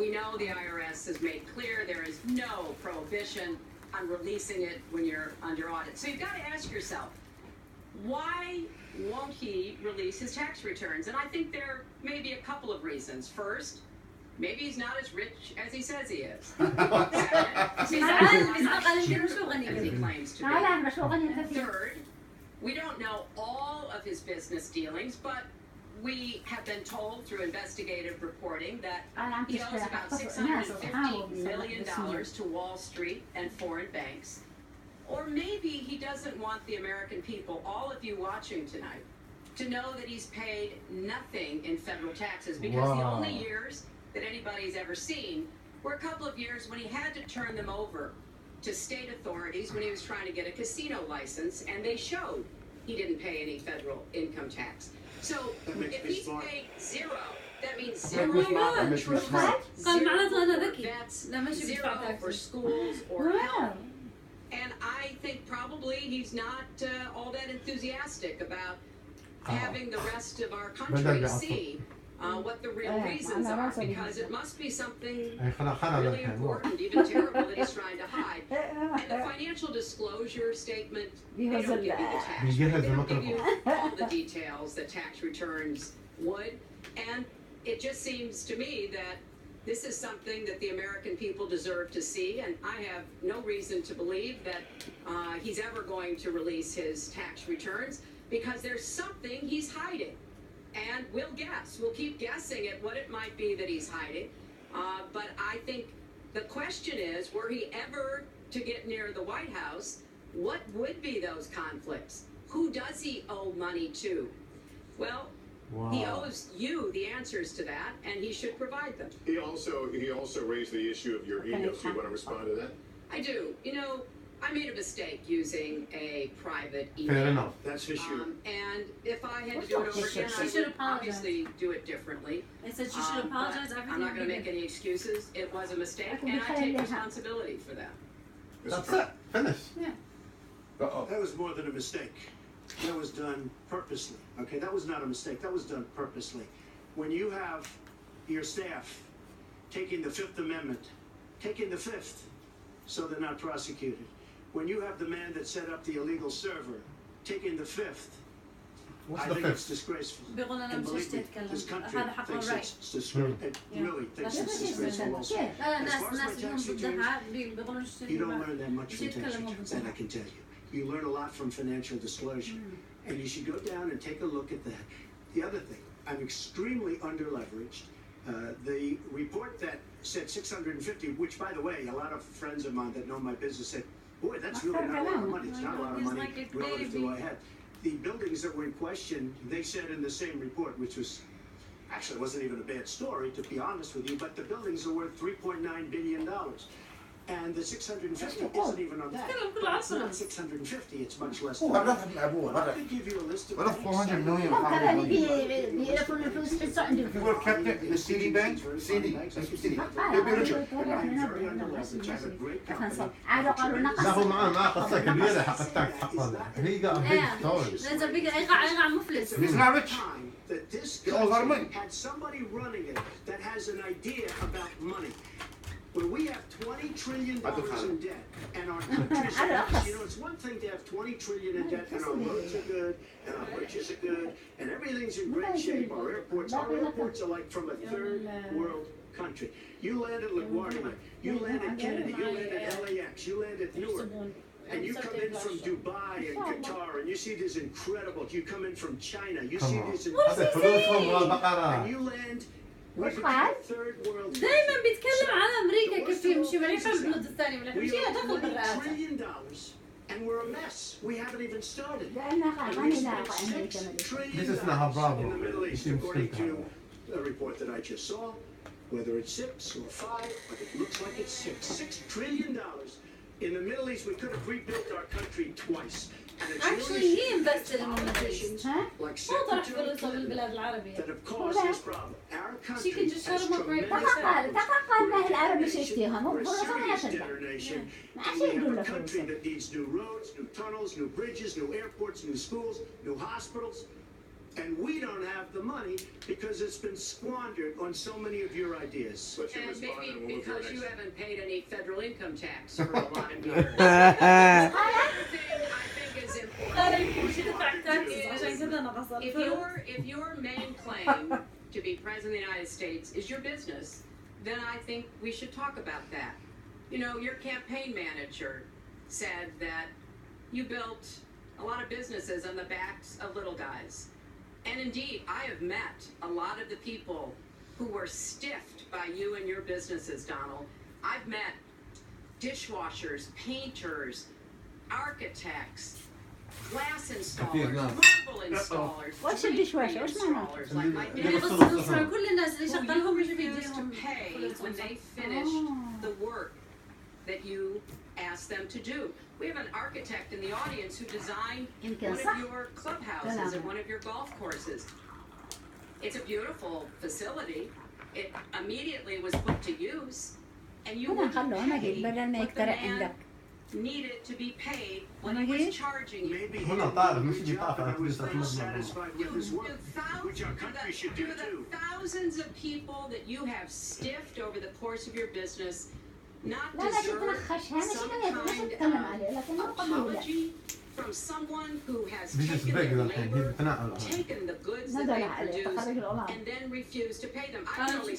We know the IRS has made clear there is no prohibition on releasing it when you're under audit. So you've got to ask yourself, why won't he release his tax returns? And I think there may be a couple of reasons. First, maybe he's not as rich as he says he is. Second, as he claims to be. Third, we don't know all of his business dealings, but we have been told through investigative reporting that he owes about $650 million to Wall Street and foreign banks. Or maybe he doesn't want the American people, all of you watching tonight, to know that he's paid nothing in federal taxes, because the only years that anybody's ever seen were a couple of years when he had to turn them over to state authorities when he was trying to get a casino license, and they showed he didn't pay any federal income tax. So if he's paid zero, that means zero for vets, zero for schools or health. And I think probably he's not all that enthusiastic about having the rest of our country see what the real reasons are, because it must be something really important, even terrible, that he's trying to hide. And the financial disclosure statement, they don't give you the tax rate. They don't give you all the details that tax returns would. And it just seems to me that this is something that the American people deserve to see, and I have no reason to believe that he's ever going to release his tax returns, because there's something he's hiding. And we'll keep guessing at what it might be that he's hiding. But I think the question is, were he ever to get near the White House, what would be those conflicts? Who does he owe money to? Well, he owes you the answers to that, and he should provide them. He also raised the issue of your emails. Do you want to respond to that? I do. You know, I made a mistake using a private email. Fair enough. That's his issue. And if I had to do it over again, I would obviously do it differently. I said you should apologize. I'm not going to make any excuses. It was a mistake, and I take responsibility for that. That's it. Finish. Yeah. That was more than a mistake. That was done purposely. Okay, that was not a mistake. That was done purposely. When you have your staff taking the Fifth Amendment, taking the Fifth, so they're not prosecuted. When you have the man that set up the illegal server taking the Fifth, I think it's disgraceful. And believe me, this country thinks it's disgraceful. It really thinks it's disgraceful also. As far as my tax returns, you don't learn that much from tax returns, that I can tell you. You learn a lot from financial disclosure. And you should go down and take a look at that. The other thing, I'm extremely under-leveraged. The report that said 650, which, by the way, a lot of friends of mine that know my business said, boy, that's really not a lot of money. It's not a lot of money relative to what I had. The buildings that were in question, they said in the same report, which was, actually wasn't even a bad story, to be honest with you, but the buildings are worth $3.9 billion. And the 650 isn't even on that. But it's not 650, it's much less than that. I could give you a list of What if 400 million? If you would have kept it in the CD bank, CD, you'd be richer. I'm very underleveraged. I have a great company. ناخذ معاه قصة كبيرة حق التاكس حقنا. He got a big story. There's a big إيقاع مفلس. He's not rich. That this country had somebody running it that has an idea about money. When we have $20 trillion in debt and our country's, you know, it's one thing to have $20 trillion in debt and our roads are good and our bridges are good and everything's in great shape. Our airports are like from a third world country. You land at LaGuardia, you land at Kennedy, you land at LAX, you land at Newark. And you come in from Dubai and Qatar and you see this incredible, you come in from China, you see this incredible, and you land دايما بيتكلم عن امريكا كيف يمشي ما يفهم البلد الثاني ولا يمشي دخل بالرئاسه. And we're a mess. We haven't even started. This is not how bravo. In the Middle East, according to a report that I just saw, whether it's 6 or 5, but it looks like it's $6 trillion. In the Middle East, we could have rebuilt our country twice. Actually, he invested in the Middle East. مو طرح فلوسه بالبلاد العربية. She could just shut him up right there. تقال له العرب مش يشتيها مو فلوسه ما يشتيها. عشان يقول له فلوسه. That needs new roads, new tunnels, new bridges, new airports, new schools, new hospitals. And we don't have the money because it's been squandered on so many of your ideas. Let you And respond and maybe we'll move to our because you next. haven't paid any federal income tax for a lot of years. The other thing I think is important. أنا يمكن شي دفعت taxes عشان كذا أنا بصل If your main claim to be president of the United States is your business, then I think we should talk about that. You know, your campaign manager said that you built a lot of businesses on the backs of little guys. And indeed, I have met a lot of the people who were stiffed by you and your businesses, Donald. I've met dishwashers, painters, architects, glass installers, marble installers, What's a dishwasher? What's mine? installers like my اللي dad, بتصل كل الناس اللي who شغلهم you يجوا refused to يديهم pay فلوس when they مصاري. finished the work that you asked them to do. We have an architect in the audience who designed يمكن one صح. of your clubhouses and one of your golf courses. It's a beautiful facility. It immediately was put to use, and you أنا were خلوه أنا أجيب paid بدل ما what the يقترح man عندك. needed to be paid when أنا he was أجيب. charging you. Maybe he هنا didn't طارق do a مش good اللي job, طافح and I was أتوقع unsatisfied with his work, which our country should do too. Thousands of people that you have stiffed over the course of your business not لا لا deserve تتنخش أنا some شنو kind أتكلم عليه لكن ما of قبل apology from someone who has بيجلس taken بيجي their الحين هي labor, بتنقل taken the goods that نزل they عليه produce, تخرج الأولاد and then refused to pay them. I can only